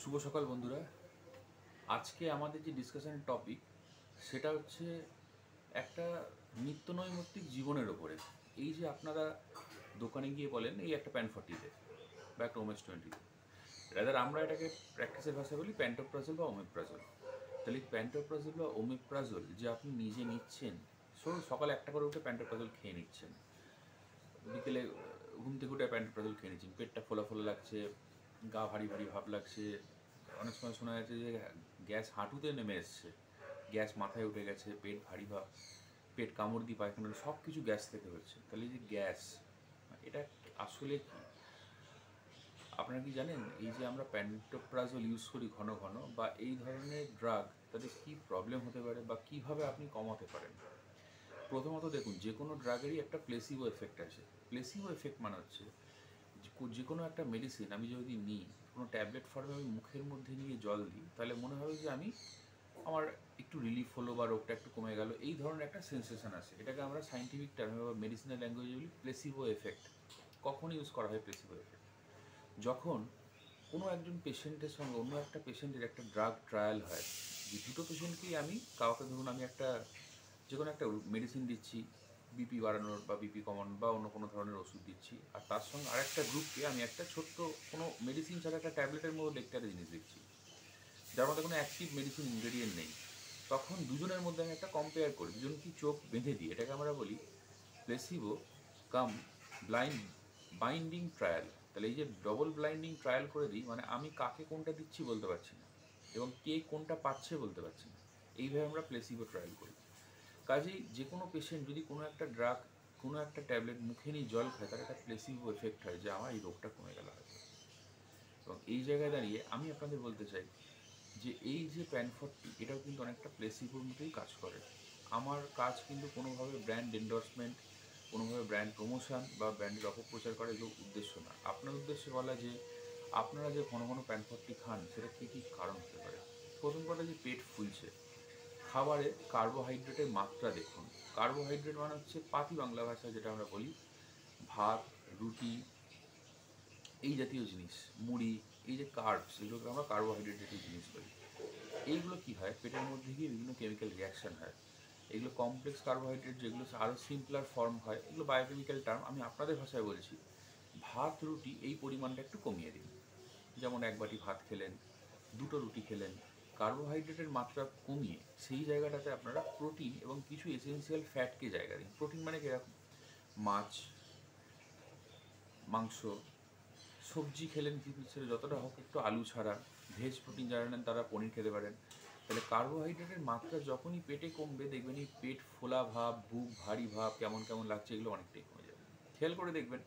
শুভ সকাল বন্ধুরা। আজকে আমাদের যে ডিসকাশনের টপিক সেটা হচ্ছে একটা নিত্যনৈমিত্তিক জীবনের ওপরে। এই যে আপনারা দোকানে গিয়ে বলেন এই একটা প্যান 40 দে বা একটা ওমেস 20 দে, রাদার আমরা এটাকে প্র্যাকটিসের ভাষায় বলি প্যান্টোপ্রাজল বা ওমেপ্রাজল। তাহলে প্যান্টোপ্রাজল বা ওমেপ্রাজল যে আপনি নিজে নিচ্ছেন, সকালে একটা করে উঠে প্যান্টোপ্রাজল খেয়ে নিচ্ছেন, বিকেলে ঘুম থেকে উঠে প্যান্টোপ্রাজল খেয়ে নিচ্ছেন, পেটটা ফোলা ফোলা লাগছে, গা ভারী ভারী ভাব লাগছে, অনেক সময় শোনা যাচ্ছে যে গ্যাস হাঁটুতে নেমে এসছে, গ্যাস মাথায় উঠে গেছে, পেট ভারী ভাব, পেট কামড় দিয়ে পায়খানা, সব কিছু গ্যাস থেকে হচ্ছে। তাহলে এই যে গ্যাস, এটা আসলে কি? আপনারা কি জানেন এই যে আমরা প্যান্টোপ্রাজল ইউজ করি ঘন ঘন বা এই ধরনের ড্রাগ, তাদের কী প্রবলেম হতে পারে বা কীভাবে আপনি কমাতে পারেন? প্রথমত দেখুন, যে কোনো ড্রাগেরই একটা প্লেসিবো এফেক্ট আছে। প্লেসিবো এফেক্ট মানে হচ্ছে যে কোনো একটা মেডিসিন আমি যদি নিই, কোনো ট্যাবলেট ফর্মে আমি মুখের মধ্যে নিয়ে জল দিই, তাহলে মনে হবে যে আমার একটু রিলিফ হলো বা রোগটা একটু কমে গেল, এই ধরনের একটা সেন্সেশন আছে। এটাকে আমরা সাইন্টিফিক টার্মে বা মেডিসিনাল ল্যাঙ্গুয়েজে বলি প্লেসিবো এফেক্ট। কখন ইউজ করা হয় প্লেসিবো এফেক্ট? যখন কোনো একজন পেশেন্টের সঙ্গে অন্য একটা পেশেন্টের একটা ড্রাগ ট্রায়াল হয়, যে দুটো পেশেন্টকেই আমি, কাউকে ধরুন আমি একটা যে কোনো একটা মেডিসিন দিচ্ছি বিপি বাড়ানোর বা বিপি কমানোর বা অন্য কোনো ধরনের ওষুধ দিচ্ছি, আর তার সঙ্গে আরেকটা গ্রুপকে আমি একটা ছোট্ট কোনো মেডিসিন ছাড়া একটা ট্যাবলেটের মধ্যে দেখতে একটা জিনিস দিচ্ছি, যার মধ্যে কোনো অ্যাক্টিভ মেডিসিন ইনগ্রেডিয়েন্ট নেই। তখন দুজনের মধ্যে আমি একটা কম্পেয়ার করি, দুজন কি চোখ বেঁধে দিই, এটাকে আমরা বলি প্লেসিবো কাম ব্লাইন্ড বাইন্ডিং ট্রায়াল। তাহলে এই যে ডবল ব্লাইন্ডিং ট্রায়াল করে দিই, মানে আমি কাকে কোনটা দিচ্ছি বলতে পারছি না এবং কে কোনটা পাচ্ছে বলতে পারছি না। এইভাবে আমরা প্লেসিবো ট্রায়াল করি। কাজেই যে কোনো পেশেন্ট যদি কোনো একটা ড্রাগ, কোনো একটা ট্যাবলেট মুখে নিয়ে জল খায়, তার একটা প্লেসিবো এফেক্ট হয় যে আমার এই রোগটা কমে গেল হয়তো। এবং এই জায়গায় দাঁড়িয়ে আমি আপনাদের বলতে চাই যে এই যে প্যান 40, এটাও কিন্তু অনেকটা প্লেসিবোর মতোই কাজ করে। আমার কাজ কিন্তু কোনোভাবে ব্র্যান্ড এন্ডোর্সমেন্ট, কোনোভাবে ব্র্যান্ড প্রমোশন বা ব্র্যান্ডের অপপ্রচার করার এগুলো উদ্দেশ্য না। আপনার উদ্দেশ্যে বলা যে আপনারা যে ঘন ঘন প্যান 40 খান, সেটা কী কী কারণ হতে পারে। প্রথম কথা, যে পেট ফুলছে, খাবারে কার্বোহাইড্রেটের মাত্রা দেখুন। কার্বোহাইড্রেট মানে হচ্ছে পাতি বাংলা ভাষায় যেটা আমরা বলি ভাত, রুটি, এই জাতীয় জিনিস, মুড়ি, এই যে কার্বস, এগুলোকে আমরা কার্বোহাইড্রেট জাতীয় জিনিস বলি। এইগুলো কী হয়, পেটের মধ্যে গিয়ে বিভিন্ন কেমিক্যাল রিয়াকশান হয়। এগুলো কমপ্লেক্স কার্বোহাইড্রেট, যেগুলো আরও সিম্পলার ফর্ম হয়, এগুলো বায়োকেমিক্যাল টার্ম। আমি আপনাদের ভাষায় বলছি, ভাত রুটি এই পরিমাণটা একটু কমিয়ে দিন। যেমন এক বাটি ভাত খেলেন, দুটো রুটি খেলেন, কার্বোহাইড্রেটের মাত্রা কমিয়ে সেই জায়গাটাতে আপনারা প্রোটিন এবং কিছু এসেন্সিয়াল ফ্যাটকে জায়গা দিন। প্রোটিন মানে কীরকম? মাছ, মাংস, সবজি খেলেন কিছু ছেড়ে, যতটা হোক একটু আলু ছাড়া। ভেজ প্রোটিন যারা নেন তারা পনির খেতে পারেন। তাহলে কার্বোহাইড্রেটের মাত্রা যখনই পেটে কমবে, দেখবেন এই পেট ফোলা ভাব, বুক ভারী ভাব, কেমন কেমন লাগছে, এগুলো অনেকটাই কমে যাবে। খেয়াল করে দেখবেন,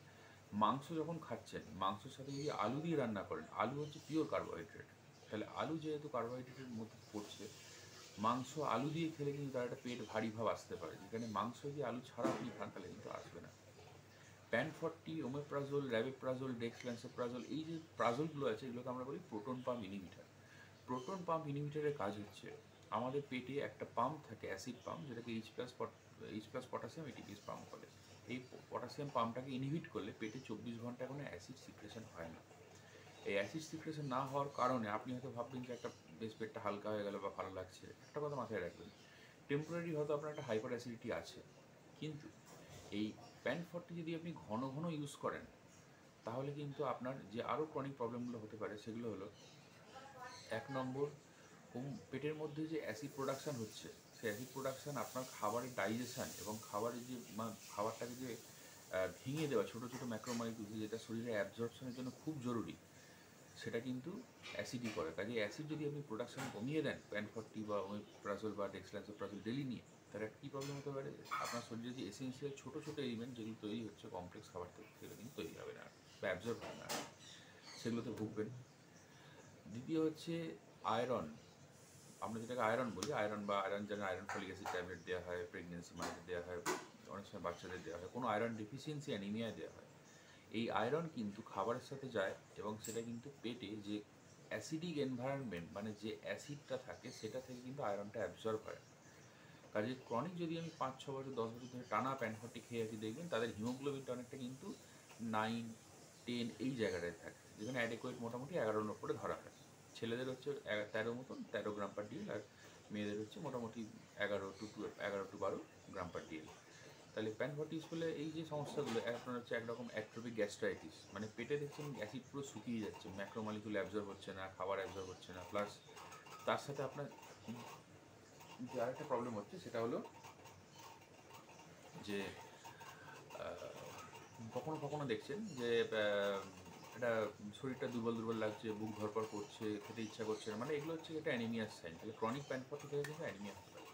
মাংস যখন খাচ্ছেন, মাংসের সাথে যদি আলু দিয়ে রান্না করেন, আলু হচ্ছে পিওর কার্বোহাইড্রেট। তাহলে আলু যেহেতু কার্বোহাইড্রেটের মধ্যে পড়ছে, মাংস আলু দিয়ে খেলে কিন্তু তার একটা পেট ভারী ভাব আসতে পারে, যেখানে মাংস দিয়ে আলু ছাড়া আপনি খান তাহলে কিন্তু আসবে না। প্যান 40, ওমেপ্রাজল, র্যাবেপ্রাজল, ডেক্সল্যান্সোপ্রাজল, এই যে প্রাজলগুলো আছে, এগুলোকে আমরা বলি proton pump inhibitor. Proton pump ইনহিবিটারের কাজ হচ্ছে, আমাদের পেটে একটা পাম্প থাকে, অ্যাসিড পাম্প, যেটাকে H plus potassium ATPase pump বলে। এই পটাশিয়াম পাম্পটাকে ইনহিবিট করলে পেটে 24 ঘন্টা কোনো অ্যাসিড সিক্রেশন হয় না। এই অ্যাসিড সিক্রেশন না হওয়ার কারণে আপনি হয়তো ভাববেন যে একটা বেশ পেটটা হালকা হয়ে গেল বা ভালো লাগছে। একটা কথা মাথায় রাখবেন, টেম্পোরারি হয়তো আপনার একটা হাইপার অ্যাসিডিটি আছে, কিন্তু এই প্যান 40 যদি আপনি ঘন ঘন ইউজ করেন, তাহলে কিন্তু আপনার যে আরও ক্রনিক প্রবলেমগুলো হতে পারে, সেগুলো হলো, 1 নম্বর, পেটের মধ্যে যে অ্যাসিড প্রোডাকশান হচ্ছে, সেই অ্যাসিড প্রোডাকশান আপনার খাবারের ডাইজেশান এবং খাবারের যে খাবারটাকে যে ভেঙে দেওয়া ছোটো ছোটো ম্যাক্রোমালিকুলস, যেটা শরীরে অ্যাবজর্পশনের জন্য খুব জরুরি, সেটা কিন্তু অ্যাসিডই করে। কাজে অ্যাসিড যদি আপনি প্রোডাকশান কমিয়ে দেন প্যান 40 বা ওমেপ্রাজল বা ডেক্সল্যান্সোপ্রাজল ডেলি নিয়ে, তাহলে কী প্রবলেম হতে পারে, আপনার শরীরে যে এসেন্সিয়াল ছোটো ছোটো এলিমেন্ট যেগুলো তৈরি হচ্ছে কমপ্লেক্স খাবার থেকে, সেগুলো কিন্তু তৈরি হবে না বা অ্যাবজর্ব হবে না, সেগুলোতে ভুগবেন। দ্বিতীয় হচ্ছে আয়রন। আমরা যেটাকে আয়রন বলি, আয়রন বা আয়রন, যেন আয়রন ফলিক অ্যাসিড ট্যাবলেট দেওয়া হয়, প্রেগনেন্সি মায়েদের দেওয়া হয়, অনেক সময় বাচ্চাদের দেওয়া হয়, কোনো আয়রন ডেফিসিয়েন্সি অ্যানিমিয়ায় দেওয়া হয়। এই আয়রন কিন্তু খাবারের সাথে যায় এবং সেটা কিন্তু পেটে যে অ্যাসিডিক এনভায়রনমেন্ট, মানে যে অ্যাসিডটা থাকে, সেটা থেকে কিন্তু আয়রনটা অ্যাবজর্ব হয়। কাজে ক্রনিক যদি আমি 5-6 বছর 10 বছর ধরে টানা প্যান 40 খেয়ে আছি, দেখবেন তাদের হিমোগ্লোবিনটা অনেকটা কিন্তু 9, 10 এই জায়গাটায় থাকে, যেখানে অ্যাডেকুয়েট মোটামুটি 11-র ওপরে ধরা হয়। ছেলেদের হচ্ছে 13 মতন 13 গ্রাম পার ডিএল, আর মেয়েদের হচ্ছে মোটামুটি 11 to 12 গ্রাম পার ডিএল। তাহলে প্যানভার্টিস হলে এই যে সমস্যাগুলো, আপনার হচ্ছে একরকম অ্যাট্রোপিক গ্যাস্ট্রাইটিস, মানে পেটে দেখছেন অ্যাসিড পুরো শুকিয়ে যাচ্ছে, ম্যাক্রোমলিকুল অ্যাবজর্ব হচ্ছে না, খাবার অ্যাবজর্ব হচ্ছে না, প্লাস তার সাথে আপনার যে আরেকটা প্রবলেম হচ্ছে সেটা হলো যে কখনো কখনো দেখছেন যে এটা শরীরটা দুর্বল দুর্বল লাগছে, বুক ধরপড় করছে, খেতে ইচ্ছা করছে না, মানে এগুলো হচ্ছে একটা অ্যানিমিয়ার সাইন। তাহলে ক্রনিক প্যানফর্টি থেকে কিন্তু অ্যানিমিয়া হতে পারে।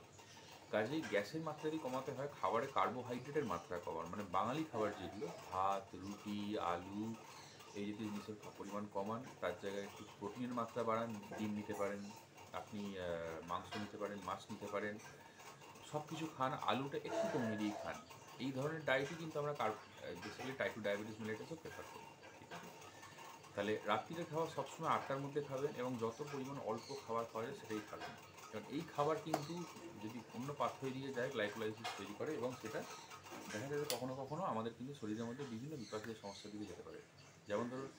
কাজেই গ্যাসের মাত্রা যদি কমাতে হয়, খাবারে কার্বোহাইড্রেটের মাত্রা কমান, মানে বাঙালি খাবার যেগুলো ভাত, রুটি, আলু, এই জাতীয় জিনিসের পরিমাণ কমান। তার জায়গায় একটু প্রোটিনের মাত্রা বাড়ান, ডিম নিতে পারেন, আপনি মাংস নিতে পারেন, মাছ নিতে পারেন, সব কিছু খান, আলুটা একটু কমিয়ে দিয়ে খান। এই ধরনের ডায়েটই কিন্তু আমরা বেসিক্যালি টাইপ 2 ডায়াবেটিস মেলাইটাসও প্রেফার করি। ঠিক আছে, তাহলে রাত্রিরে খাওয়া সবসময় 8টার মধ্যে খাবেন এবং যত পরিমাণ অল্প খাবার খাওয়া যায় সেটাই খাবেন। কারণ এই খাবার কিন্তু যদি অন্য পাথর দিয়ে যায় গ্লাইকোলাইসিস তৈরি করে, এবং সেটা দেখা যায় যে কখনো কখনো আমাদের কিন্তু শরীরের মধ্যে বিভিন্ন বিপাকীয় সমস্যার দিকে যেতে পারে। যেমন ধরুন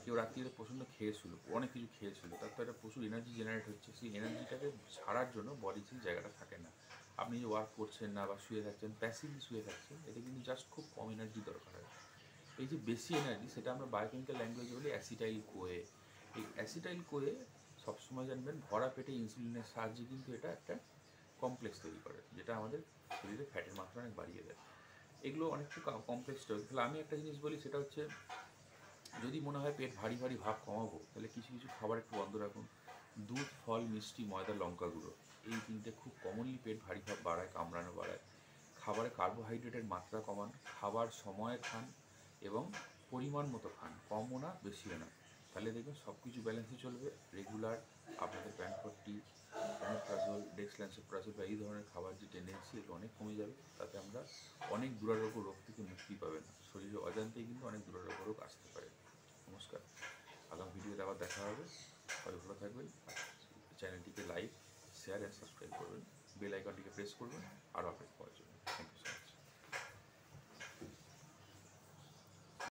কেউ রাত্রিরে প্রচণ্ড খেয়েছিল, অনেক কিছু খেয়েছিল, তার তো একটা প্রচুর এনার্জি জেনারেট হচ্ছে, সেই এনার্জিটাকে ছাড়ার জন্য বডি সেই জায়গাটা থাকে না। আপনি যে ওয়ার্ক করছেন না বা শুয়ে থাকছেন, প্যাসিভলি শুয়ে থাকছেন, এতে কিন্তু জাস্ট খুব কম এনার্জি দরকার হয়। এই যে বেশি এনার্জি, সেটা আমরা বায়োকেমিক্যাল ল্যাঙ্গুয়েজে বলি অ্যাসিটাইল কোয়ে। এই অ্যাসিটাইল কোয়ে সবসময় জানবেন ভরা পেটে ইনসুলিনের সাহায্যে কিন্তু এটা একটা কমপ্লেক্স তৈরি করে, যেটা আমাদের শরীরে ফ্যাটের মাত্রা অনেক বাড়িয়ে দেয়। এগুলো অনেকটা কমপ্লেক্স তৈরি। তাহলে আমি একটা জিনিস বলি, সেটা হচ্ছে যদি মনে হয় পেট ভারী ভারী ভাব কমাবো, তাহলে কিছু কিছু খাবার একটু বন্ধ রাখুন। দুধ, ফল, মিষ্টি, ময়দা, লঙ্কা গুঁড়ো, এই তিনটে খুব কমনলি পেট ভারী ভাব বাড়ায়, কামড়ানো বাড়ায়। খাবারে কার্বোহাইড্রেটের মাত্রা কমান, খাবার সময়ে খান এবং পরিমাণ মতো খান, কমও না বেশিও না। তাহলে দেখবেন সব কিছু ব্যালেন্সে চলবে। রেগুলার আপনাদের প্যানফর্টি, অমেপ্রাজোল, ডেক্সল্যান্সোপ্রাজোল বা এই ধরনের খাবার যে টেন্ডেন্সি, এগুলো অনেক কমে যাবে। তাতে আমরা অনেক দুরারোগ্য রোগ থেকে মুক্তি পাবেন। শরীরে অজান্তেই কিন্তু অনেক দুরারোগ্য রোগ আসতে পারে। নমস্কার, আগামী ভিডিওতে আবার দেখা হবে। সবাই ভালো থাকবেন। চ্যানেলটিকে লাইক, শেয়ার অ্যান্ড সাবস্ক্রাইব করবেন, বেল আইকনটিকে প্রেস করবেন আরও আপডেট পাওয়ার জন্য। Thank you.